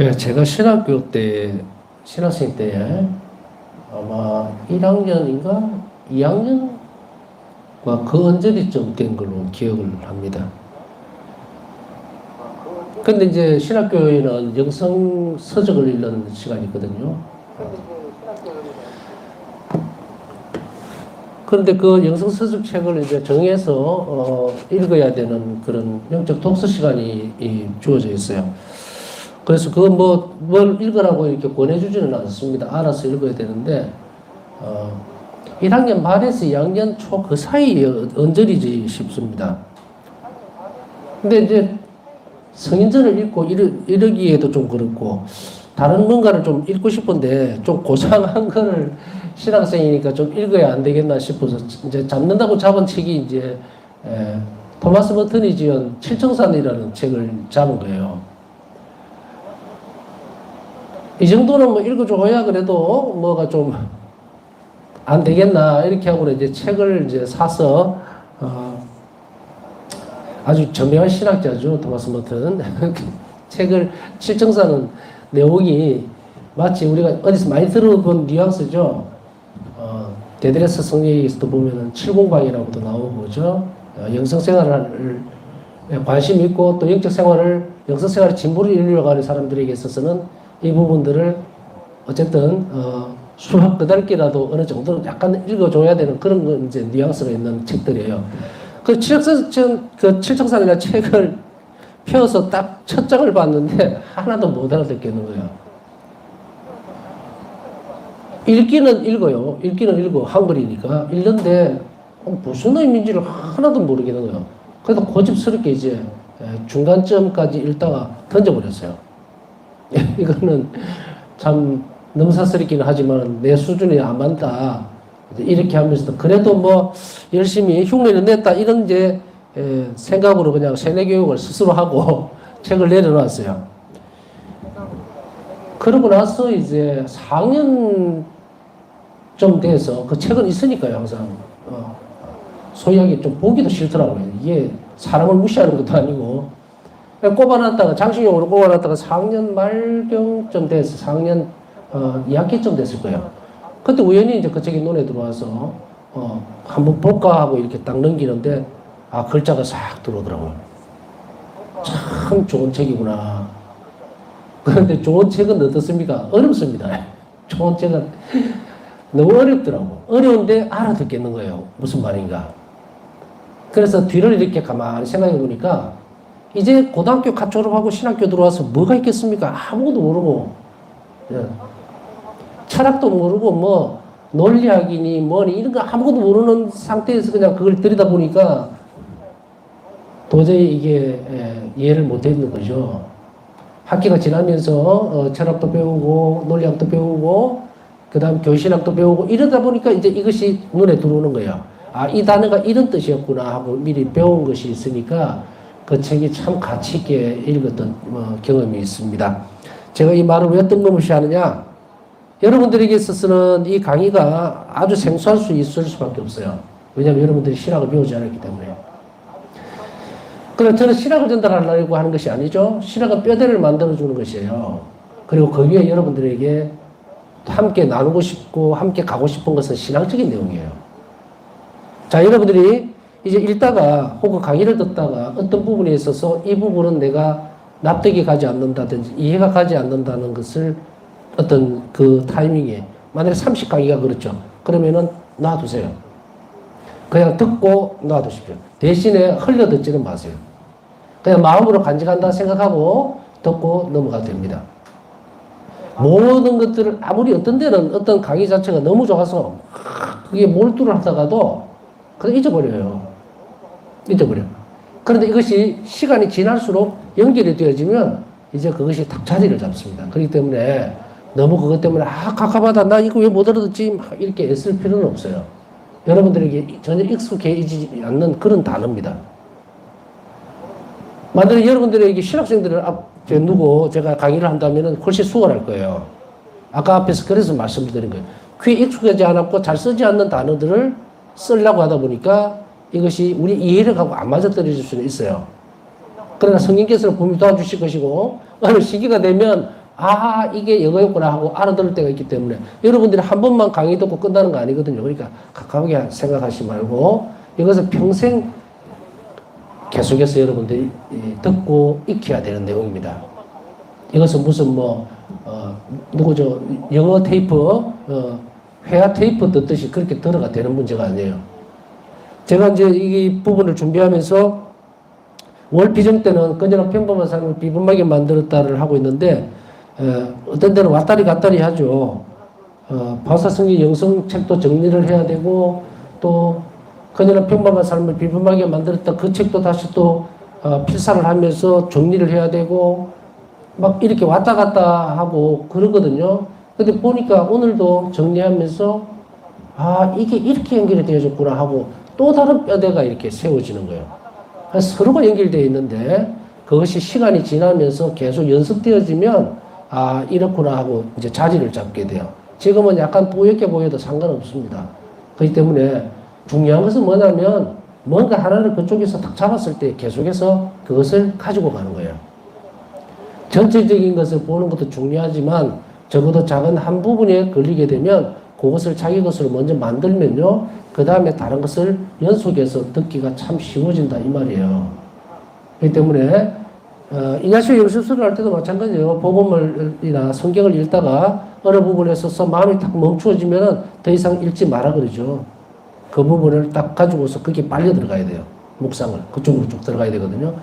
예, 제가 신학교 때, 신학생 때 아마 1학년인가 2학년과 그 언저리쯤 된 걸로 기억을 합니다. 근데 이제 신학교에는 영성 서적을 읽는 시간이 있거든요. 그런데 그 영성 서적 책을 이제 정해서 읽어야 되는 그런 영적 독서 시간이 주어져 있어요. 그래서 그거 뭘 읽으라고 이렇게 권해주지는 않습니다. 알아서 읽어야 되는데, 1학년 말에서 2학년 초 그 사이에 언저리지 싶습니다. 근데 이제 성인전을 읽고 이러기에도 좀 그렇고, 다른 뭔가를 좀 읽고 싶은데, 좀 고상한 거를 신학생이니까 좀 읽어야 안 되겠나 싶어서, 이제 잡는다고 잡은 책이 이제, 토마스 머튼이 지은 칠청산이라는 책을 잡은 거예요. 이 정도는 뭐 읽어줘야 그래도 뭐가 좀 안 되겠나 이렇게 하고 이제 책을 이제 사서 아주 저명한 신학자죠, 토마스 머튼. 책을 칠청사는 내용이 마치 우리가 어디서 많이 들어본 뉘앙스죠. 데드레스 성경에서도 보면은 칠공방이라고도 나오고죠. 영성생활을 관심 있고 또 영성생활의 진보를 이루려고 사람들에게 있어서는 이 부분들을 어쨌든 수학 끝알기라도 어느 정도 약간 읽어줘야 되는 그런 건 이제 뉘앙스가 있는 책들이에요. 그 칠청산이라는 책을 펴서 딱 첫 장을 봤는데 하나도 못 알아듣겠는 거예요. 읽기는 읽어요. 읽기는 읽어. 한글이니까. 읽는데 무슨 의미인지를 하나도 모르겠는 거예요. 그래서 고집스럽게 이제 중간점까지 읽다가 던져버렸어요. 이거는 참 넘사스럽기는 하지만 내 수준이 안 맞다. 이렇게 하면서도 그래도 뭐 열심히 흉내를 냈다. 이런 이제 생각으로 그냥 세뇌교육을 스스로 하고 책을 내려놨어요. 그러고 나서 이제 4학년 좀 돼서 그 책은 있으니까요, 항상. 소위하게 좀 보기도 싫더라고요. 이게 사람을 무시하는 것도 아니고. 꼽아놨다가, 장식용으로 꼽아놨다가 4학년 말경쯤 돼서 4학년 2학기쯤 됐을 거예요. 그때 우연히 이제 그 책이 눈에 들어와서 한번 볼까 하고 이렇게 딱 넘기는데 글자가 싹 들어오더라고요. 참 좋은 책이구나. 그런데 좋은 책은 어떻습니까? 어렵습니다. 좋은 책은 너무 어렵더라고. 어려운데 알아듣겠는 거예요. 무슨 말인가. 그래서 뒤를 이렇게 가만히 생각해 보니까 이제 고등학교 갓 졸업하고 신학교 들어와서 뭐가 있겠습니까? 아무것도 모르고. 철학도 모르고 뭐 논리학이니 뭐니 이런 거 아무것도 모르는 상태에서 그냥 그걸 들여다보니까 도저히 이게 이해를 못했는 거죠. 학기가 지나면서 철학도 배우고 논리학도 배우고 그 다음 교실학도 배우고 이러다 보니까 이제 이것이 눈에 들어오는 거예요. 이 단어가 이런 뜻이었구나 하고 미리 배운 것이 있으니까 그 책이 참 가치 있게 읽었던 경험이 있습니다. 제가 이 말을 왜 뜬금없이 하느냐? 여러분들에게 있어서는 이 강의가 아주 생소할 수 있을 수밖에 없어요. 왜냐하면 여러분들이 신학을 배우지 않았기 때문에. 그럼 저는 신학을 전달하려고 하는 것이 아니죠. 신학은 뼈대를 만들어주는 것이에요. 그리고 그 위에 여러분들에게 함께 나누고 싶고 함께 가고 싶은 것은 신앙적인 내용이에요. 자, 여러분들이 이제 읽다가 혹은 강의를 듣다가 어떤 부분에 있어서 이 부분은 내가 납득이 가지 않는다든지 이해가 가지 않는다는 것을 어떤 그 타이밍에 만약에 30강의가 그렇죠. 그러면은 놔두세요. 그냥 듣고 놔두십시오. 대신에 흘려듣지는 마세요. 그냥 마음으로 간직한다 생각하고 듣고 넘어가도 됩니다. 모든 것들을 아무리 어떤 데는 어떤 강의 자체가 너무 좋아서 그게 몰두를 하다가도 그냥 잊어버려요. 잊어버려. 그런데 이것이 시간이 지날수록 연결이 되어지면 이제 그것이 딱 자리를 잡습니다. 그렇기 때문에 너무 그것 때문에 갑갑하다 나 이거 왜 못 알아듣지 막 이렇게 애쓸 필요는 없어요. 여러분들에게 전혀 익숙해지지 않는 그런 단어입니다. 만약에 여러분들에게 신학생들을 제가 강의를 한다면 훨씬 수월할 거예요. 아까 앞에서 그래서 말씀을 드린 거예요. 귀에 익숙하지 않았고 잘 쓰지 않는 단어들을 쓰려고 하다 보니까 이것이 우리 이해력하고 안 맞아떨어질 수는 있어요. 그러나 성령께서는 분명히 도와주실 것이고 어느 시기가 되면 아, 이게 이거였구나 하고 알아들을 때가 있기 때문에 여러분들이 한 번만 강의 듣고 끝나는 거 아니거든요. 그러니까 가깝게 생각하지 말고 이것은 평생 계속해서 여러분들이 듣고 익혀야 되는 내용입니다. 이것은 무슨 누구죠? 영어 테이프, 회화 테이프 듣듯이 그렇게 들어가 되는 문제가 아니에요. 제가 이제 이 부분을 준비하면서 월 비정 때는 건전한 평범한 삶을 비범하게 만들었다를 하고 있는데, 어떤 때는 왔다리 갔다리 하죠. 바사성의 영성 책도 정리를 해야 되고, 또 건전한 평범한 삶을 비범하게 만들었다 그 책도 다시 또 필사를 하면서 정리를 해야 되고, 막 이렇게 왔다 갔다 하고 그러거든요. 근데 보니까 오늘도 정리하면서 아, 이게 이렇게 연결이 되어졌구나 하고 또 다른 뼈대가 이렇게 세워지는 거예요. 서로가 연결되어 있는데 그것이 시간이 지나면서 계속 연습되어지면 아, 이렇구나 하고 이제 자리를 잡게 돼요. 지금은 약간 뿌옇게 보여도 상관없습니다. 그렇기 때문에 중요한 것은 뭐냐면 뭔가 하나를 그쪽에서 딱 잡았을 때 계속해서 그것을 가지고 가는 거예요. 전체적인 것을 보는 것도 중요하지만 적어도 작은 한 부분에 걸리게 되면 그것을 자기 것으로 먼저 만들면요. 그 다음에 다른 것을 연속해서 듣기가 참 쉬워진다 이 말이에요. 그렇기 때문에 이냐시오 영수술을 할 때도 마찬가지예요. 복음을이나 성경을 읽다가 어느 부분에 있어서 마음이 딱 멈추어지면 더 이상 읽지 마라 그러죠. 그 부분을 딱 가지고서 그게 빨려 들어가야 돼요. 묵상을 그쪽으로 쭉 들어가야 되거든요.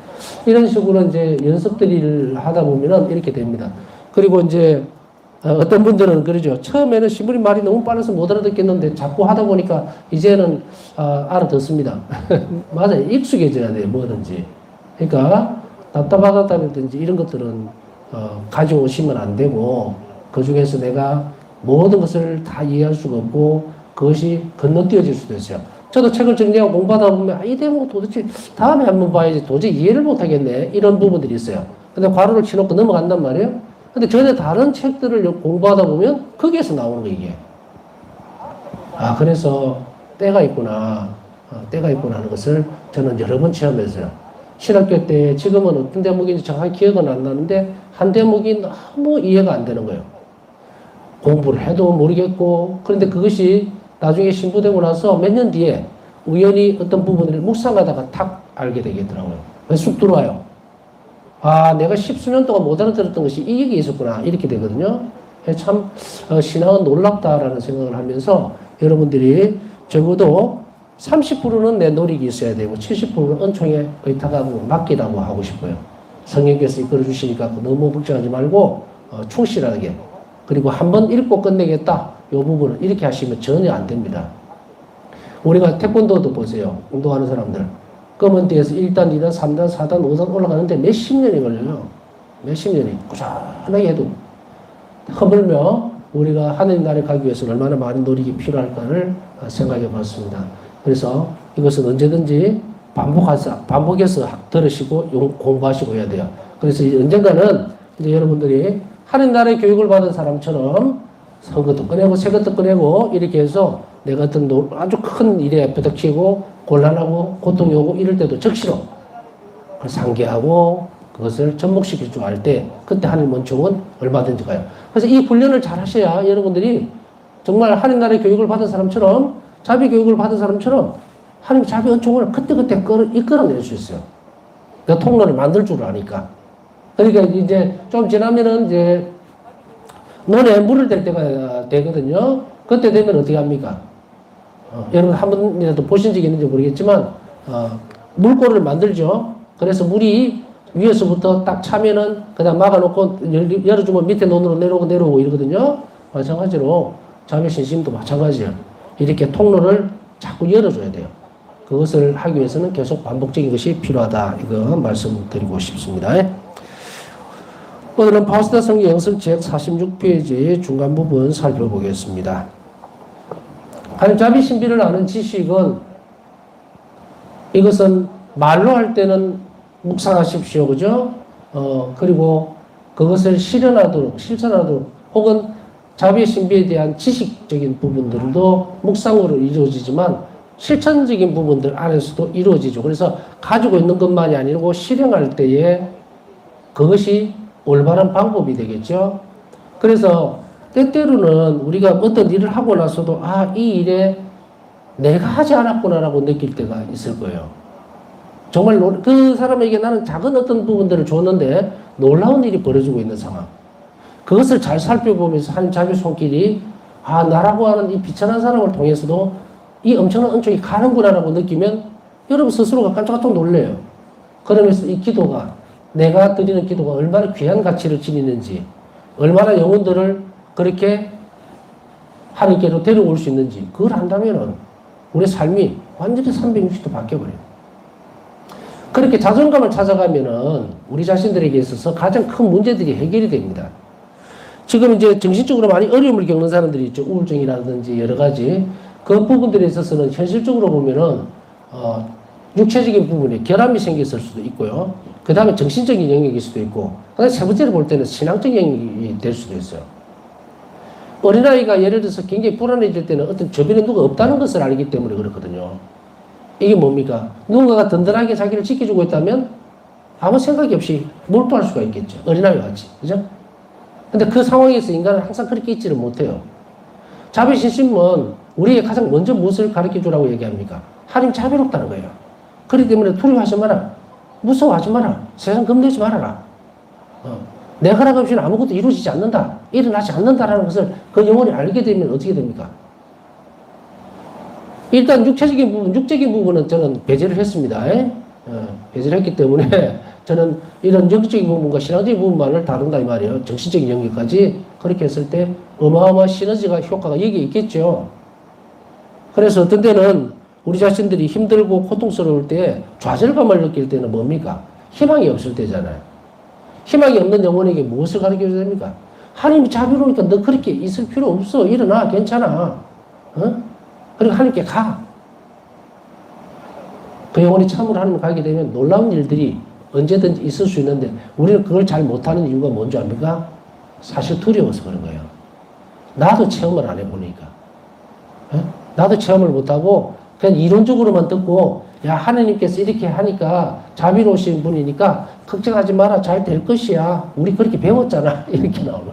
이런 식으로 이제 연습들을 하다 보면은 이렇게 됩니다. 그리고 이제 어떤 분들은 그러죠. 처음에는 시부리 말이 너무 빨라서 못 알아듣겠는데 자꾸 하다 보니까 이제는 알아듣습니다. 맞아요. 익숙해져야 돼요. 뭐든지. 그러니까 답답하다든지 이런 것들은 가져오시면 안 되고 그 중에서 내가 모든 것을 다 이해할 수가 없고 그것이 건너뛰어질 수도 있어요. 저도 책을 정리하고 공부하다 보면 이 대목 도대체 다음에 한번 봐야지 도저히 이해를 못하겠네 이런 부분들이 있어요. 근데 괄호를 치놓고 넘어간단 말이에요. 근데 전에 다른 책들을 공부하다 보면 거기에서 나오는 거 이게. 아 그래서 때가 있구나. 때가 있구나 하는 것을 저는 여러 번 체험했어요. 신학교 때 지금은 어떤 대목인지 정확히 기억은 안 나는데 한 대목이 너무 이해가 안 되는 거예요. 공부를 해도 모르겠고 그런데 그것이 나중에 신부되고 나서 몇 년 뒤에 우연히 어떤 부분을 묵상하다가 탁 알게 되겠더라고요. 쑥 들어와요. 아, 내가 10수년 동안 못 알아들었던 것이 이 얘기 있었구나. 이렇게 되거든요. 참, 신앙은 놀랍다라는 생각을 하면서 여러분들이 적어도 30%는 내 노력이 있어야 되고 70%는 은총에 의탁하고 맡기라고 하고 싶어요. 성령께서 이끌어 주시니까 너무 걱정하지 말고 충실하게 그리고 한번 읽고 끝내겠다. 이 부분을 이렇게 하시면 전혀 안 됩니다. 우리가 태권도도 보세요. 운동하는 사람들. 검은 띠에서 1단, 2단, 3단, 4단, 5단 올라가는데 몇십 년이 걸려요. 몇십 년이. 꾸준하게 해도. 허물며 우리가 하나님 나라에 가기 위해서 얼마나 많은 노력이 필요할까를 생각해 봤습니다. 그래서 이것은 언제든지 반복해서 들으시고 공부하시고 해야 돼요. 그래서 언젠가는 이제 여러분들이 하나님 나라의 교육을 받은 사람처럼 선거도 꺼내고 세금도 꺼내고 이렇게 해서 내가 어떤 아주 큰 일에 부닥치고 곤란하고 고통이 오고 이럴 때도 적시로 상기하고 그것을 접목시킬 줄 알 때 그때 하나님 은총은 얼마든지 가요. 그래서 이 훈련을 잘 하셔야 여러분들이 정말 하나님 나라의 교육을 받은 사람처럼 자비 교육을 받은 사람처럼 하나님 자비 은총을 그때그때 이끌어낼 수 있어요. 그 통로를 만들 줄 아니까. 그러니까 이제 좀 지나면은 이제 논에 물을 댈 때가 되거든요. 그때 되면 어떻게 합니까? 여러분 한 번이라도 보신 적이 있는지 모르겠지만 물꼬를 만들죠. 그래서 물이 위에서부터 딱 차면은 그냥 막아놓고 열어주면 밑에 논으로 내려오고 이러거든요. 마찬가지로 자비 신심도 마찬가지예요. 이렇게 통로를 자꾸 열어줘야 돼요. 그것을 하기 위해서는 계속 반복적인 것이 필요하다. 이거 말씀드리고 싶습니다. 오늘은 파우스다 성경 영성책 46페이지 중간 부분 살펴보겠습니다. 하나님 자비 신비를 아는 지식은 이것은 말로 할 때는 묵상하십시오. 그죠? 그리고 그것을 실천하도록 혹은 자비의 신비에 대한 지식적인 부분들도 묵상으로 이루어지지만 실천적인 부분들 안에서도 이루어지죠. 그래서 가지고 있는 것만이 아니고 실행할 때에 그것이 올바른 방법이 되겠죠. 그래서 때때로는 우리가 어떤 일을 하고 나서도 이 일에 내가 하지 않았구나라고 느낄 때가 있을 거예요. 정말 그 사람에게 나는 작은 어떤 부분들을 줬는데 놀라운 일이 벌어지고 있는 상황. 그것을 잘 살펴보면서 하나님 자비 손길이 나라고 하는 이 비천한 사람을 통해서도 이 엄청난 은총이 가는구나라고 느끼면 여러분 스스로가 깜짝깜짝 놀래요. 그러면서 이 기도가 내가 드리는 기도가 얼마나 귀한 가치를 지니는지 얼마나 영혼들을 그렇게 하나님께로 데려올 수 있는지 그걸 안다면은 우리 삶이 완전히 360도 바뀌어버려요. 그렇게 자존감을 찾아가면은 우리 자신들에게 있어서 가장 큰 문제들이 해결이 됩니다. 지금 이제 정신적으로 많이 어려움을 겪는 사람들이 있죠. 우울증이라든지 여러 가지. 그 부분들에 있어서는 현실적으로 보면은, 육체적인 부분에 결함이 생겼을 수도 있고요. 그 다음에 정신적인 영역일 수도 있고, 그 다음에 세 번째로 볼 때는 신앙적인 영역이 될 수도 있어요. 어린아이가 예를 들어서 굉장히 불안해질 때는 어떤 주변에 누가 없다는 것을 알기 때문에 그렇거든요. 이게 뭡니까? 누군가가 든든하게 자기를 지켜주고 있다면 아무 생각이 없이 몰두할 수가 있겠죠. 어린아이와 같이. 그죠? 근데 그 상황에서 인간은 항상 그렇게 있지를 못해요. 자비신심은 우리에게 가장 먼저 무엇을 가르쳐 주라고 얘기합니까? 하나님 자비롭다는 거예요. 그렇기 때문에 두려워하지 마라. 무서워하지 마라. 세상 겁내지 말아라. 내 허락 없이는 아무것도 이루어지지 않는다. 일어나지 않는다라는 것을 그 영혼이 알게 되면 어떻게 됩니까? 일단 육적인 부분은 저는 배제를 했습니다. 배제를 했기 때문에 저는 이런 영적인 부분과 신앙적인 부분만을 다룬다 이 말이에요. 정신적인 영역까지 그렇게 했을 때 어마어마한 시너지가 효과가 여기에 있겠죠. 그래서 어떤 때는 우리 자신들이 힘들고 고통스러울 때 좌절감을 느낄 때는 뭡니까? 희망이 없을 때잖아요. 희망이 없는 영혼에게 무엇을 가르쳐 줘야 됩니까? 하나님이 자비로우니까 너 그렇게 있을 필요 없어. 일어나. 괜찮아. 그리고 하나님께 가. 그 영혼이 참으로 하나님 가게 되면 놀라운 일들이 언제든지 있을 수 있는데 우리는 그걸 잘 못하는 이유가 뭔지 압니까? 사실 두려워서 그런 거예요. 나도 체험을 안 해보니까. 나도 체험을 못하고 그냥 이론적으로만 듣고 하나님께서 이렇게 하니까 자비로우신 분이니까 걱정하지 마라. 잘 될 것이야. 우리 그렇게 배웠잖아. 이렇게 나오는.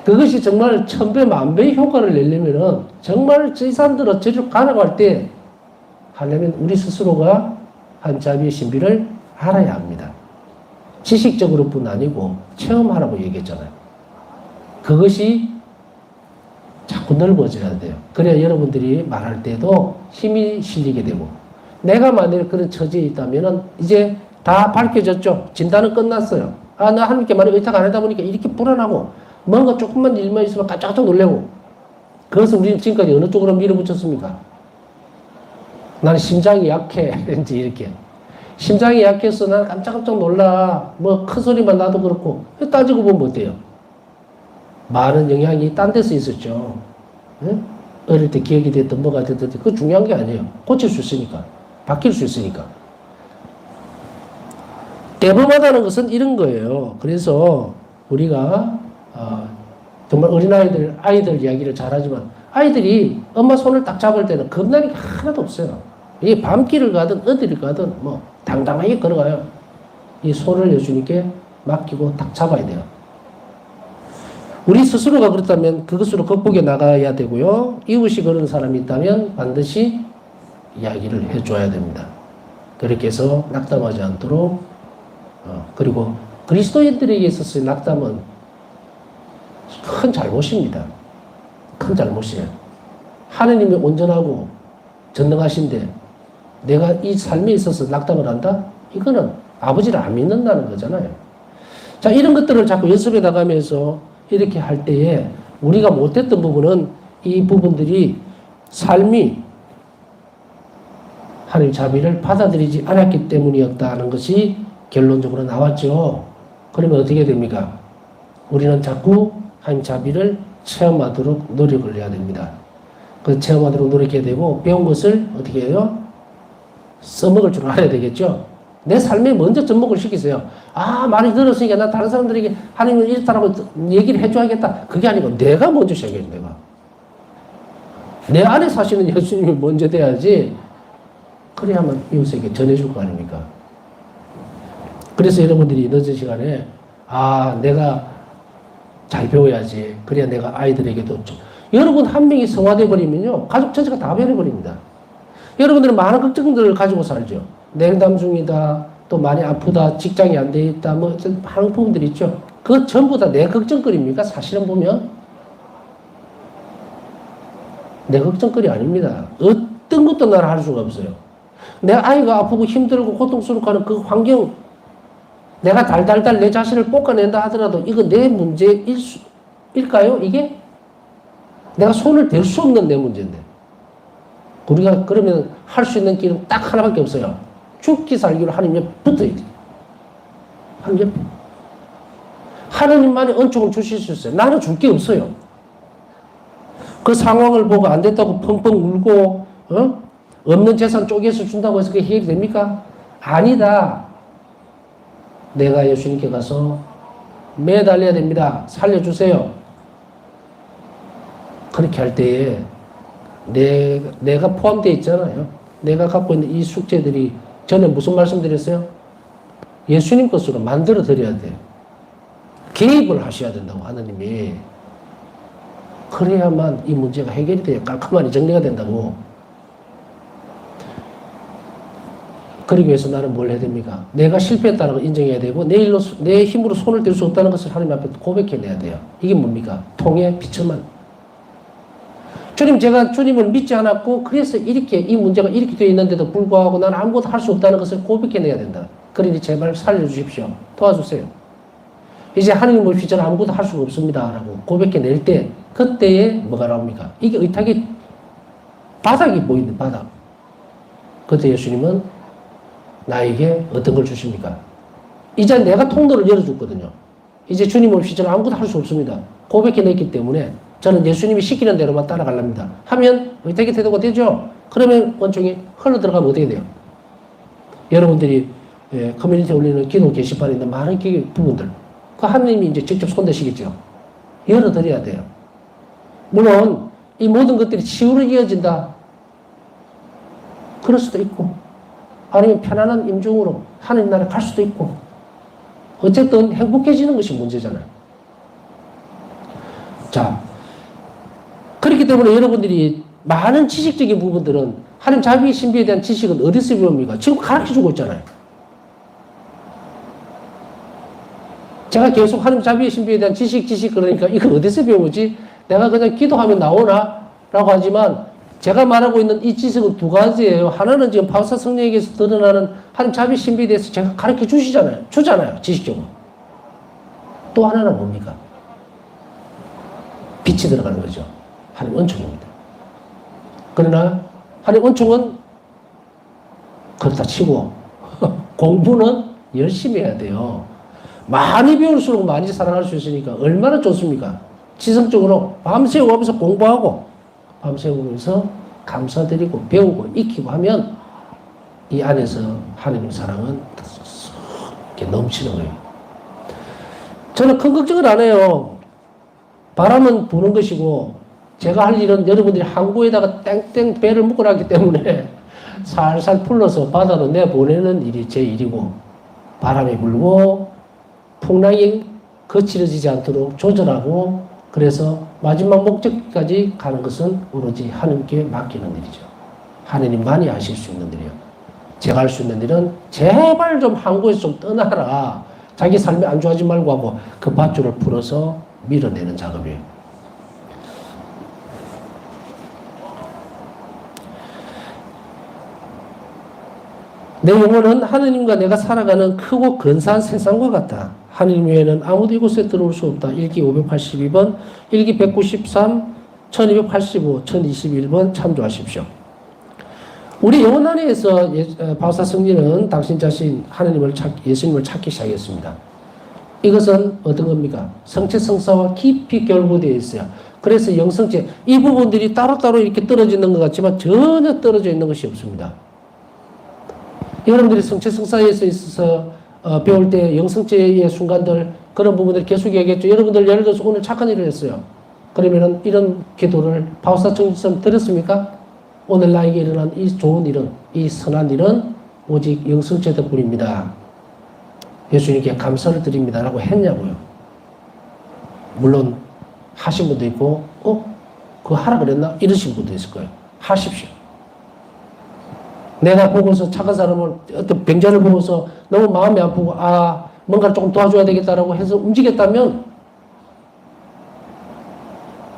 그것이 정말 천배 만배의 효과를 내려면은 정말 이 사람들은 저리로 가나갈 때 하려면 우리 스스로가 한 자비의 신비를 알아야 합니다. 지식적으로 뿐 아니고 체험하라고 얘기했잖아요. 그것이 자꾸 넓어져야 돼요. 그래야 여러분들이 말할 때도 힘이 실리게 되고 내가 만약에 그런 처지에 있다면은 이제 다 밝혀졌죠. 진단은 끝났어요. 나 하나님께 많이 의탁 안 하다 보니까 이렇게 불안하고 뭔가 조금만 일만 있으면 깜짝깜짝 놀래고 그것을 우리는 지금까지 어느 쪽으로 밀어붙였습니까? 나는 심장이 약해. 이제 이렇게. 심장이 약해서 난 깜짝깜짝 놀라. 뭐 큰 소리만 나도 그렇고. 따지고 보면 어때요? 많은 영향이 딴 데서 있었죠. 응? 어릴 때 기억이 됐든 뭐가 됐든 그거 중요한 게 아니에요. 고칠 수 있으니까. 바뀔 수 있으니까. 대범하다는 것은 이런 거예요. 그래서 우리가 정말 아이들 이야기를 잘하지만 아이들이 엄마 손을 딱 잡을 때는 겁나는 게 하나도 없어요. 이 밤길을 가든 어디를 가든 뭐 당당하게 걸어가요. 이 손을 여주님께 맡기고 딱 잡아야 돼요. 우리 스스로가 그렇다면 그것으로 극복해 나가야 되고요. 이웃이 그런 사람이 있다면 반드시 이야기를 해줘야 됩니다. 그렇게 해서 낙담하지 않도록 그리고 그리스도인들에게 있어서의 낙담은 큰 잘못입니다. 큰 잘못이에요. 하느님이 온전하고 전능하신데 내가 이 삶에 있어서 낙담을 한다? 이거는 아버지를 안 믿는다는 거잖아요. 자, 이런 것들을 자꾸 연습해 나가면서 이렇게 할 때에 우리가 못했던 부분은 이 부분들이 삶이 하나님 자비를 받아들이지 않았기 때문이었다는 것이 결론적으로 나왔죠. 그러면 어떻게 됩니까? 우리는 자꾸 하나님 자비를 체험하도록 노력을 해야 됩니다. 그 체험하도록 노력해야 되고 배운 것을 어떻게 해요? 써먹을 줄 알아야 되겠죠. 내 삶에 먼저 접목을 시키세요. 많이 들었으니까 나 다른 사람들에게 하나님은 이렇다라고 얘기를 해줘야겠다. 그게 아니고 내가 먼저 시작해야지. 내가. 내 안에 사시는 예수님이 먼저 돼야지. 그래야만 이웃에게 전해줄 거 아닙니까? 그래서 여러분들이 늦은 시간에 내가 잘 배워야지. 그래야 내가 아이들에게도 좀. 여러분 한 명이 성화돼 버리면요. 가족 전체가 다 변해버립니다. 여러분들은 많은 걱정들을 가지고 살죠. 냉담 중이다. 또 많이 아프다. 직장이 안 돼 있다. 뭐 많은 부분들이 있죠. 그거 전부 다 내 걱정거리입니까? 사실은 보면 내 걱정거리 아닙니다. 어떤 것도 나를 할 수가 없어요. 내 아이가 아프고 힘들고 고통스럽고 하는 그 환경, 내가 달달달 내 자신을 볶아낸다 하더라도 이거 내 문제일까요? 이게? 내가 손을 댈 수 없는 내 문제인데. 우리가 그러면 할 수 있는 길은 딱 하나밖에 없어요. 죽기 살기로 하나님 옆에 붙어야 돼. 하나님 옆에. 하나님만이 은총을 주실 수 있어요. 나는 줄 게 없어요. 그 상황을 보고 안 됐다고 펑펑 울고 없는 재산 쪼개서 준다고 해서 그게 해결이 됩니까? 아니다. 내가 예수님께 가서 매달려야 됩니다. 살려주세요. 그렇게 할 때에 내가 포함되어 있잖아요. 내가 갖고 있는 이 숙제들이 전에 무슨 말씀 드렸어요? 예수님 것으로 만들어 드려야 돼요. 개입을 하셔야 된다고 하나님이. 그래야만 이 문제가 해결이 돼요. 깔끔하게 정리가 된다고. 그러기 위해서 나는 뭘 해야 됩니까? 내가 실패했다는 걸 인정해야 되고 내 힘으로 손을 댈 수 없다는 것을 하나님 앞에 고백해내야 돼요. 이게 뭡니까? 통의 비천만. 주님, 제가 주님을 믿지 않았고 그래서 이렇게 이 문제가 이렇게 되어 있는데도 불구하고 나는 아무것도 할 수 없다는 것을 고백해내야 된다. 그러니 제발 살려주십시오. 도와주세요. 이제 하나님 없이 저는 아무것도 할 수가 없습니다. 라고 고백해낼 때 그때에 뭐가 나옵니까? 이게 의탁의 바닥이 보이는 바닥. 그때 예수님은 나에게 어떤 걸 주십니까? 이제 내가 통로를 열어줬거든요. 이제 주님 없이 저는 아무것도 할 수 없습니다. 고백해냈기 때문에 저는 예수님이 시키는 대로만 따라가랍니다. 하면 의탁의 태도가 되죠? 그러면 원총이 흘러 들어가면 어떻게 돼요? 여러분들이 커뮤니티에 올리는 기도 게시판에 있는 많은 부분들, 그 하나님이 이제 직접 손대시겠죠? 열어드려야 돼요. 물론 이 모든 것들이 치유로 이어진다. 그럴 수도 있고 아니면 편안한 임종으로 하나님 나라에 갈 수도 있고 어쨌든 행복해지는 것이 문제잖아요. 자, 그렇기 때문에 여러분들이 많은 지식적인 부분들은 하나님 자비 신비에 대한 지식은 어디서 배웁니까? 지금 가르쳐주고 있잖아요. 제가 계속 하나님 자비의 신비에 대한 지식 그러니까 이거 어디서 배우지? 내가 그냥 기도하면 나오나? 라고 하지만 제가 말하고 있는 이 지식은 두 가지예요. 하나는 지금 바우사 성령에게서 드러나는 하나님 자비 신비에 대해서 제가 가르쳐 주잖아요. 지식적으로. 또 하나는 뭡니까? 빛이 들어가는 거죠. 하나님 은총입니다. 그러나 하나님 은총은 그렇다 치고 공부는 열심히 해야 돼요. 많이 배울수록 많이 살아갈 수 있으니까 얼마나 좋습니까? 지성적으로 밤새우면서 공부하고 밤새우면서 감사드리고 배우고 익히고 하면 이 안에서 하나님 사랑은 이렇게 넘치는 거예요. 저는 큰 걱정을 안 해요. 바람은 부는 것이고 제가 할 일은 여러분들이 항구에다가 땡땡 배를 묶어놨기 때문에 살살 풀러서 바다로 내보내는 일이 제 일이고 바람이 불고 풍랑이 거칠어지지 않도록 조절하고 그래서 마지막 목적까지 가는 것은 오로지 하나님께 맡기는 일이죠. 하나님만이 하실 수 있는 일이요. 제가 할 수 있는 일은 제발 좀 항구에서 좀 떠나라. 자기 삶이 안좋아하지 말고 하고 그 밧줄을 풀어서 밀어내는 작업이에요. 내 영혼은 하느님과 내가 살아가는 크고 근사한 세상과 같다. 하느님 외에는 아무도 이곳에 들어올 수 없다. 1기 582번, 1기 193, 1285, 1021번 참조하십시오. 우리 영혼 안에서 바우사 성리는 당신 자신 하느님을 예수님을 찾기 시작했습니다. 이것은 어떤 겁니까? 성체 성사와 깊이 결부되어 있어요. 그래서 영성체 이 부분들이 따로따로 이렇게 떨어지는 것 같지만 전혀 떨어져 있는 것이 없습니다. 여러분들이 성체 성사에서 있어서 배울 때 영성체의 순간들 그런 부분들 계속 얘기했죠. 여러분들 예를 들어서 오늘 착한 일을 했어요. 그러면은 이런 기도를 바우사 청지선 들었습니까? 오늘 나에게 일어난 이 좋은 일은 이 선한 일은 오직 영성체 덕분입니다. 예수님께 감사를 드립니다라고 했냐고요. 물론 하신 분도 있고 그거 하라 그랬나? 이러신 분도 있을 거예요. 하십시오. 내가 보고서 착한 사람을 어떤 병자를 보고서 너무 마음이 아프고 뭔가를 조금 도와줘야 되겠다라고 해서 움직였다면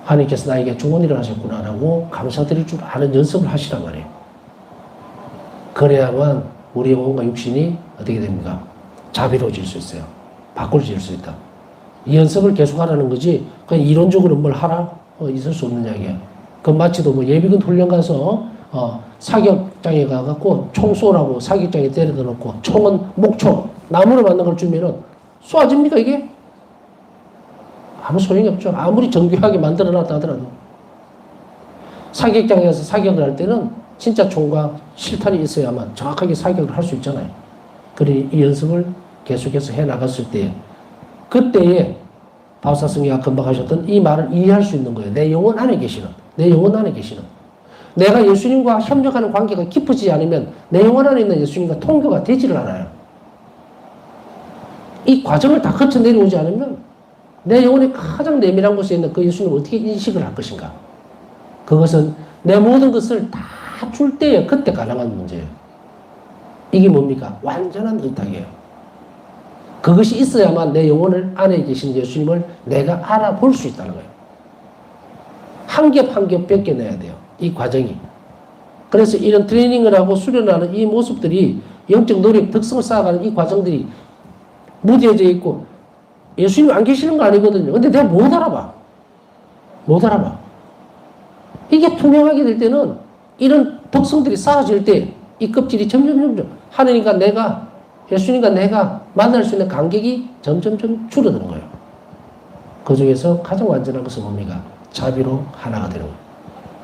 하나님께서 나에게 좋은 일을 하셨구나라고 감사드릴 줄 아는 연습을 하시란 말이에요. 그래야만 우리 영혼과 육신이 어떻게 됩니까? 자비로워질 수 있어요. 바꿀 수 있다. 이 연습을 계속하라는 거지 그냥 이론적으로 뭘 하라? 있을 수 없는 이야기야. 그 마치도 뭐 예비군 훈련 가서 사격장에 가갖고 총 쏘라고 사격장에 때려다 놓고 총은 목총 나무로 만든 걸 주면은 쏘아집니까 이게? 아무 소용이 없죠. 아무리 정교하게 만들어놨다 하더라도. 사격장에 가서 사격을 할 때는 진짜 총과 실탄이 있어야만 정확하게 사격을 할 수 있잖아요. 그래 이 연습을 계속해서 해나갔을 때 그때에 바우사스님이 금방 하셨던 이 말을 이해할 수 있는 거예요. 내 영혼 안에 계시는. 내가 예수님과 협력하는 관계가 깊어지지 않으면 내 영혼 안에 있는 예수님과 통교가 되지를 않아요. 이 과정을 다 거쳐 내려오지 않으면 내 영혼의 가장 내밀한 곳에 있는 그 예수님을 어떻게 인식을 할 것인가. 그것은 내 모든 것을 다 줄 때에 그때 가능한 문제예요. 이게 뭡니까? 완전한 의탁이에요. 그것이 있어야만 내 영혼을 안에 계신 예수님을 내가 알아볼 수 있다는 거예요. 한 겹 한 겹 벗겨내야 돼요. 이 과정이. 그래서 이런 트레이닝을 하고 수련을 하는 이 모습들이 영적 노력, 덕성을 쌓아가는 이 과정들이 무뎌져 있고 예수님 안 계시는 거 아니거든요. 근데 내가 못 알아봐. 이게 투명하게 될 때는 이런 덕성들이 쌓아질 때 이 껍질이 점점 하느님과 예수님과 내가 만날 수 있는 간격이 점점 줄어드는 거예요. 그 중에서 가장 완전한 것은 뭡니까? 자비로 하나가 되는 거예요.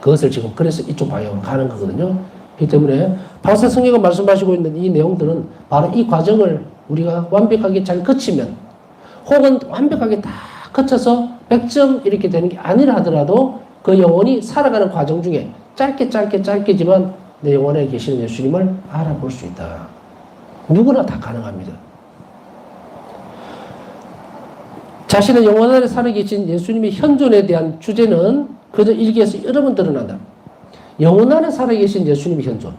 그것을 지금 그래서 이쪽 방향으로 가는 거거든요. 그렇기 때문에 바울사 성령가 말씀하시고 있는 이 내용들은 바로 이 과정을 우리가 완벽하게 잘 거치면 혹은 완벽하게 다 거쳐서 100점 이렇게 되는 게 아니라 하더라도 그 영혼이 살아가는 과정 중에 짧게지만 내 영혼에 계시는 예수님을 알아볼 수 있다. 누구나 다 가능합니다. 자신의 영혼 안에 살아계신 예수님의 현존에 대한 주제는 그저 일기에서 여러 번 드러난다. 영혼 안에 살아계신 예수님의 현존.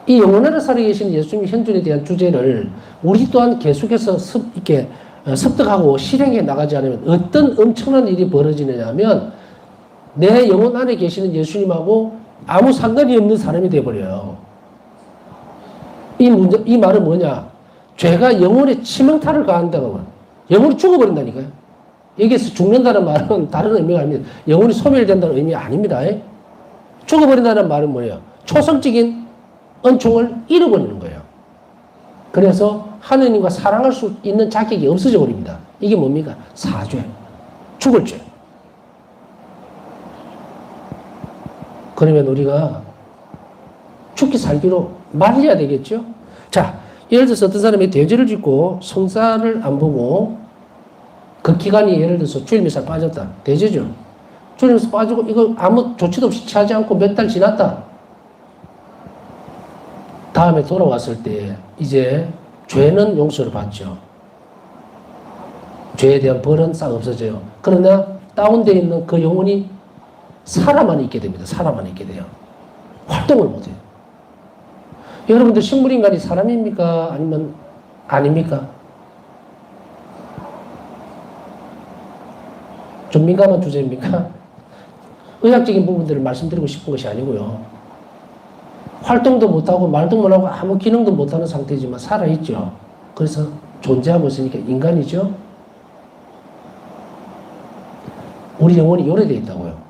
이 영혼 안에 살아계신 예수님의 현존에 대한 주제를 우리 또한 계속해서 습득하고 실행해 나가지 않으면 어떤 엄청난 일이 벌어지느냐 하면 내 영혼 안에 계시는 예수님하고 아무 상관이 없는 사람이 되어버려요. 이 말은 뭐냐? 죄가 영혼에 치명타를 가한다고. 영혼이 죽어버린다니까요. 여기서 죽는다는 말은 다른 의미가 아닙니다. 영혼이 소멸된다는 의미 아닙니다. 죽어버린다는 말은 뭐예요? 초성적인 은총을 잃어버리는 거예요. 그래서 하느님과 사랑할 수 있는 자격이 없어져 버립니다. 이게 뭡니까? 사죄. 죽을 죄. 그러면 우리가 죽기 살기로 말해야 되겠죠? 자, 예를 들어서 어떤 사람이 대죄를 짓고 성사를 안 보고 그 기간이 예를 들어서 주일미사 빠졌다. 대죄죠. 주일미사 빠지고 이거 아무 조치도 없이 취하지 않고 몇 달 지났다. 다음에 돌아왔을 때 이제 죄는 용서를 받죠. 죄에 대한 벌은 싹 없어져요. 그러나 다운되어 있는 그 영혼이 살아만 있게 됩니다. 살아만 있게 돼요. 활동을 못해요. 여러분들 식물인간이 사람입니까? 아니면 아닙니까? 좀 민감한 주제입니까? 의학적인 부분들을 말씀드리고 싶은 것이 아니고요. 활동도 못하고 말도 못하고 아무 기능도 못하는 상태지만 살아있죠. 그래서 존재하고 있으니까 인간이죠. 우리 영혼이 요래되어 있다고요.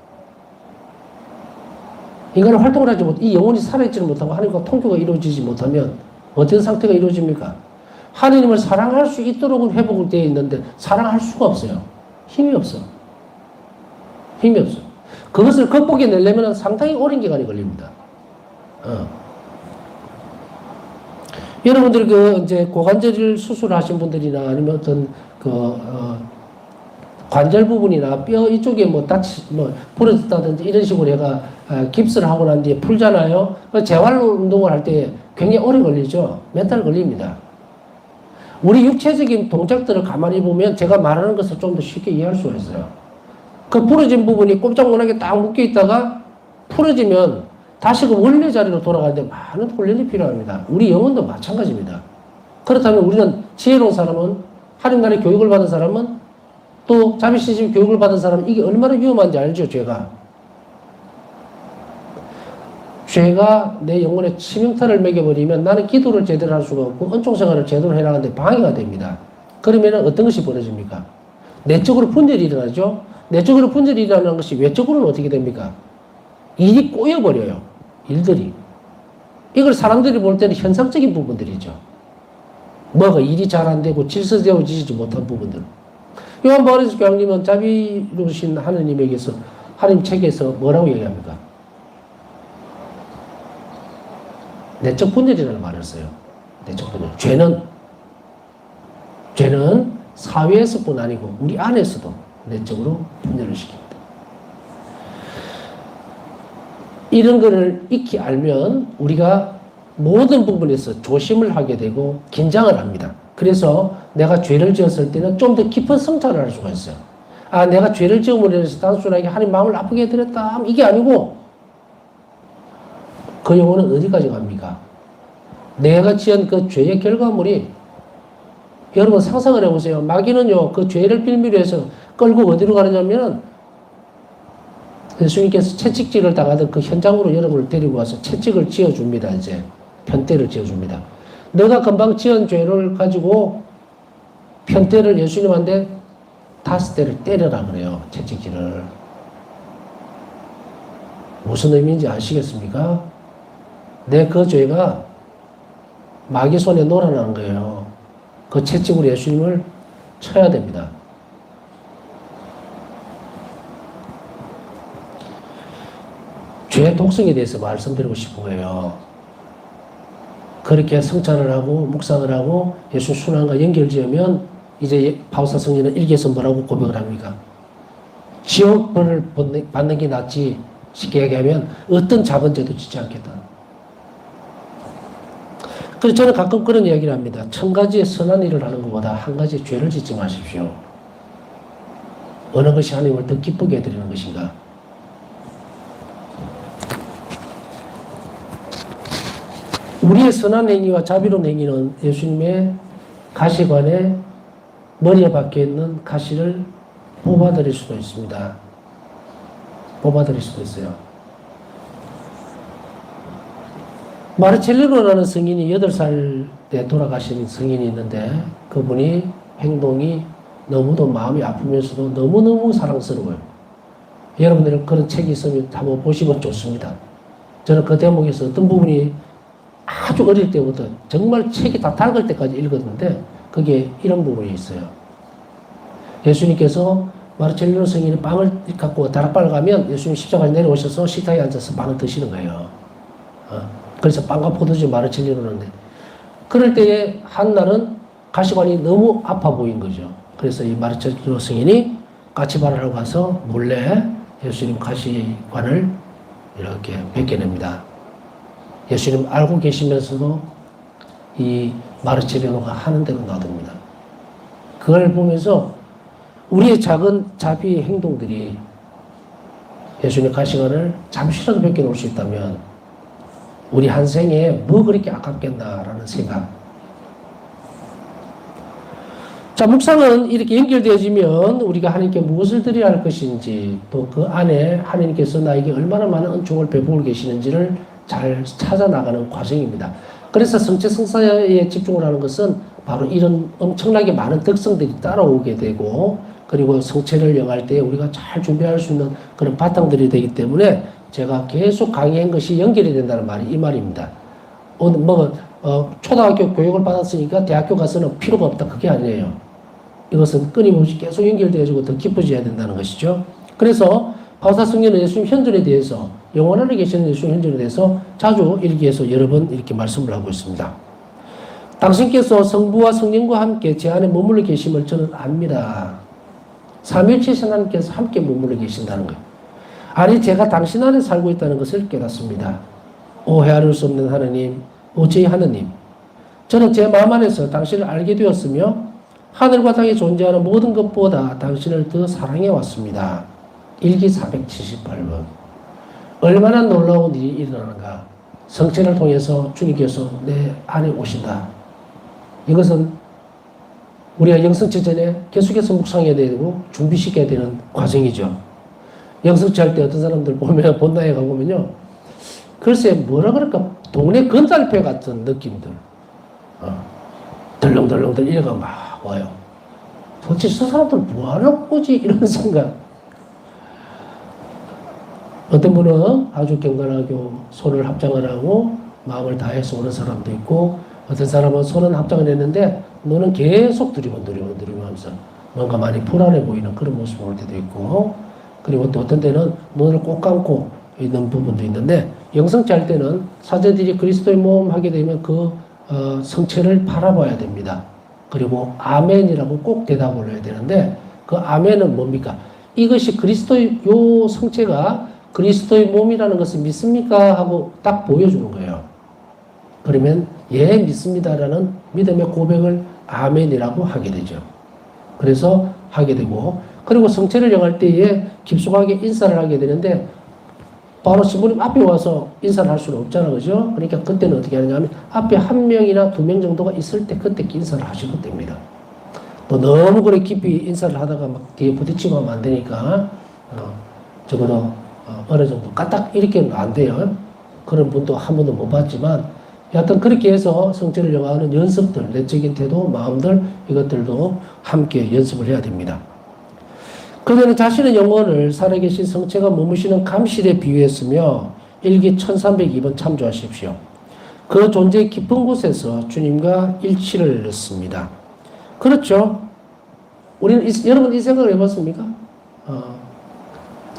인간은 활동을 하지 이 영혼이 살아있지를 못하고 하나님과 통교가 이루어지지 못하면 어떤 상태가 이루어집니까? 하나님을 사랑할 수 있도록 회복을 되어 있는데 사랑할 수가 없어요. 힘이 없어. 그것을 극복해내려면 상당히 오랜 기간이 걸립니다. 여러분들 이제 고관절 수술하신 분들이나 아니면 어떤 관절 부분이나 뼈 이쪽에 부러졌다든지 이런 식으로 얘가 깁스를 하고 난 뒤에 풀잖아요. 재활 운동을 할 때 굉장히 오래 걸리죠. 몇 달 걸립니다. 우리 육체적인 동작들을 가만히 보면 제가 말하는 것을 좀 더 쉽게 이해할 수가 있어요. 그 부러진 부분이 꼼짝못하게 딱 묶여 있다가 풀어지면 다시 그 원래 자리로 돌아가는데 많은 훈련이 필요합니다. 우리 영혼도 마찬가지입니다. 그렇다면 우리는 지혜로운 사람은, 하나님나라의 교육을 받은 사람은, 또 자비신심 교육을 받은 사람은 이게 얼마나 위험한지 알죠, 죄가. 죄가 내 영혼에 치명타를 매겨버리면 나는 기도를 제대로 할 수가 없고 은총생활을 제대로 해나가는데 방해가 됩니다. 그러면 어떤 것이 벌어집니까? 내적으로 분열이 일어나죠. 내적으로 분열이 일어나는 것이 외적으로는 어떻게 됩니까? 일이 꼬여버려요. 일들이. 이걸 사람들이 볼 때는 현상적인 부분들이죠. 뭐가 일이 잘 안 되고 질서되어지지 못한 부분들. 요한 바오리스 교황님은 자비로우신 하느님에게서, 하느님 책에서 뭐라고 얘기합니까? 내적 분열이라는 말을 써요. 내적 분열. 죄는 사회에서뿐 아니고 우리 안에서도 내적으로 분열을 시킵니다. 이런 거를 익히 알면 우리가 모든 부분에서 조심을 하게 되고 긴장을 합니다. 그래서 내가 죄를 지었을 때는 좀 더 깊은 성찰을 할 수가 있어요. 아, 내가 죄를 지음으로 인해서 단순하게 하나님 마음을 아프게 해드렸다. 이게 아니고 그 영혼은 어디까지 갑니까? 내가 지은 그 죄의 결과물이, 여러분 상상을 해보세요. 마귀는요, 그 죄를 빌미로 해서 끌고 어디로 가느냐면 예수님께서 채찍질을 당하던 그 현장으로 여러분을 데리고 와서 채찍을 지어줍니다. 이제 편대를 지어줍니다. 너가 금방 지은 죄를 가지고 편대를 예수님한테 5대를 때려라 그래요. 채찍질을. 무슨 의미인지 아시겠습니까? 내 그 죄가 마귀 손에 놀아나는 거예요. 그 채찍으로 예수님을 쳐야 됩니다. 죄의 독성에 대해서 말씀드리고 싶은 거예요. 그렇게 성찬을 하고 묵상을 하고 예수 순환과 연결지으면 이제 바오사 성리는 일기에서 뭐라고 고백을 합니까? 지옥벌을 받는 게 낫지, 쉽게 얘기하면 어떤 작은 죄도 짓지 않겠다. 그래서 저는 가끔 그런 이야기를 합니다. 1000가지의 선한 일을 하는 것보다 한 가지 죄를 짓지 마십시오. 어느 것이 하나님을 더 기쁘게 해드리는 것인가? 우리의 선한 행위와 자비로운 행위는 예수님의 가시관에 머리에 박혀있는 가시를 뽑아드릴 수도 있습니다. 뽑아드릴 수도 있어요. 마르첼리노라는 성인이 8살 때 돌아가신 성인이 있는데 그분이 행동이 너무도 마음이 아프면서도 너무너무 사랑스러워요. 여러분들은 그런 책이 있으면 한번 보시면 좋습니다. 저는 그 대목에서 어떤 부분이 아주 어릴 때부터 정말 책이 다 닳을 때까지 읽었는데 거기에 이런 부분이 있어요. 예수님께서 마르첼리노 성인이 빵을 갖고 다락방을 가면 예수님 십자가에 내려오셔서 식탁에 앉아서 빵을 드시는 거예요. 그래서 빵과 포도주 마르첼리노는데 그럴 때에 한 날은 가시관이 너무 아파 보인 거죠. 그래서 이 마르첼리노 성인이 까치발을 하고 가서 몰래 예수님 가시관을 이렇게 벗겨냅니다. 예수님 알고 계시면서도 이 마르첼리노가 하는 대로 놔둡니다. 그걸 보면서 우리의 작은 자비의 행동들이 예수님 가시관을 잠시라도 벗겨놓을 수 있다면 우리 한 생에 뭐 그렇게 아깝겠나라는 생각. 자, 묵상은 이렇게 연결되어지면 우리가 하나님께 무엇을 드려야 할 것인지 또 그 안에 하나님께서 나에게 얼마나 많은 은총을 베풀고 계시는지를 잘 찾아나가는 과정입니다. 그래서 성체성사에 집중을 하는 것은 바로 이런 엄청나게 많은 특성들이 따라오게 되고 그리고 성체를 영할 때 우리가 잘 준비할 수 있는 그런 바탕들이 되기 때문에 제가 계속 강의한 것이 연결이 된다는 말이 이 말입니다. 초등학교 교육을 받았으니까 대학교 가서는 필요가 없다. 그게 아니에요. 이것은 끊임없이 계속 연결되어지고 더 깊어져야 된다는 것이죠. 그래서 바오사 성령은 예수님 현존에 대해서 영원 안에 계시는 예수님 현존에 대해서 자주 일기에서 여러 번 이렇게 말씀을 하고 있습니다. 당신께서 성부와 성령과 함께 제 안에 머물러 계심을 저는 압니다. 삼위일체 하나님께서 함께 머물러 계신다는 거예요. 아니 제가 당신 안에 살고 있다는 것을 깨닫습니다. 오해할 수 없는 하나님, 오제의 하나님. 저는 제 마음 안에서 당신을 알게 되었으며 하늘과 땅에 존재하는 모든 것보다 당신을 더 사랑해 왔습니다. 일기 478번. 얼마나 놀라운 일이 일어나는가. 성체를 통해서 주님께서 내 안에 오신다. 이것은 우리가 영성체 전에 계속해서 묵상해야 되고 준비시켜야 되는 과정이죠. 영성체 할 때 어떤 사람들 보면 본당에 가보면요. 글쎄 뭐라 그럴까 동네 건달패 같은 느낌들. 덜렁덜렁 이래가 막 와요. 도대체 저 사람들 뭐하는 거지? 이런 생각. 어떤 분은 아주 경건하고 손을 합장을 하고 마음을 다해서 오는 사람도 있고 어떤 사람은 손은 합장을 했는데 너는 계속 두리번두리번두리면서 뭔가 많이 불안해 보이는 그런 모습을 볼 때도 있고 그리고 또 어떤 때는 눈을 꼭 감고 있는 부분도 있는데 영성체 할 때는 사제들이 그리스도의 모험 하게 되면 그 성체를 바라봐야 됩니다. 그리고 아멘이라고 꼭 대답을 해야 되는데 그 아멘은 뭡니까? 이것이 그리스도의 요 성체가 그리스도의 몸이라는 것을 믿습니까? 하고 딱 보여주는 거예요. 그러면 예 믿습니다라는 믿음의 고백을 아멘이라고 하게 되죠. 그래서 하게 되고 그리고 성체를 영할 때에 깊숙하게 인사를 하게 되는데 바로 신부님 앞에 와서 인사를 할 수는 없잖아, 그죠? 그러니까 그때는 어떻게 하느냐 하면 앞에 한 명이나 두 명 정도가 있을 때 그때 인사를 하시면 됩니다. 또 너무 그래 깊이 인사를 하다가 막 뒤에 부딪히고 하면 안 되니까 적어도 어느 정도 까딱 이렇게는 안 돼요. 그런 분도 한 번도 못 봤지만 여하튼 그렇게 해서 성체를 영하는 연습들, 내적인 태도, 마음들 이것들도 함께 연습을 해야 됩니다. 그들은 자신의 영혼을 살아계신 성체가 머무시는 감실에 비유했으며 일기 1302번 참조하십시오. 그 존재의 깊은 곳에서 주님과 일치를 했습니다. 그렇죠. 우리는 여러분 이 생각을 해봤습니까?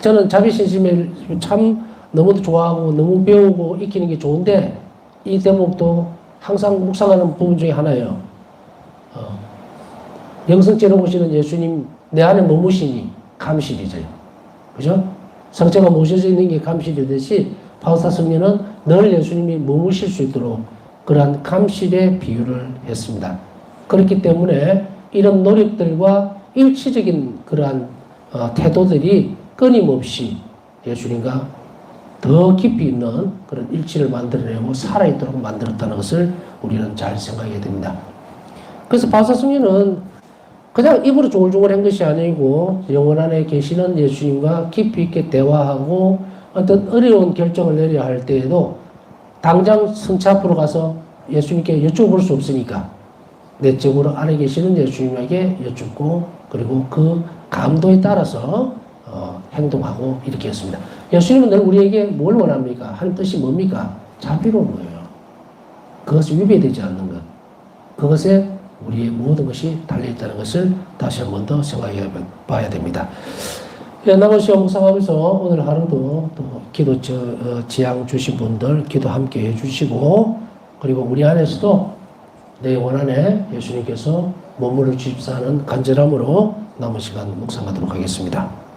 저는 자비신심을 참 너무도 좋아하고 너무 배우고 익히는 게 좋은데 이 대목도 항상 묵상하는 부분 중에 하나예요. 영성체로 오시는 예수님 내 안에 머무시니 감실이죠. 그죠? 성체가 모셔져 있는 게 감실이듯이 바우사 성녀는 늘 예수님이 머무실 수 있도록 그러한 감실의 비유를 했습니다. 그렇기 때문에 이런 노력들과 일치적인 그러한 태도들이 끊임없이 예수님과 더 깊이 있는 그런 일치를 만들어내고 살아있도록 만들었다는 것을 우리는 잘 생각해야 됩니다. 그래서 바우사 성녀는 그냥 입으로 조글조글 한 것이 아니고 영혼 안에 계시는 예수님과 깊이 있게 대화하고 어떤 어려운 결정을 내려야 할 때에도 당장 성체 앞으로 가서 예수님께 여쭤볼 수 없으니까 내적으로 안에 계시는 예수님에게 여쭙고 그리고 그 감도에 따라서 행동하고 이렇게 했습니다. 예수님은 늘 우리에게 뭘 원합니까? 하는 뜻이 뭡니까? 자비로운 거예요. 그것이 위배되지 않는 것. 그것에 우리의 모든 것이 달려있다는 것을 다시 한 번 더 생각해 봐야 됩니다. 남은 시간 묵상하면서 오늘 하루도 또 기도 지향 주신 분들 기도 함께 해주시고 그리고 우리 안에서도 내 영혼 안에 예수님께서 머물러 주십사 하는 간절함으로 남은 시간 묵상하도록 하겠습니다.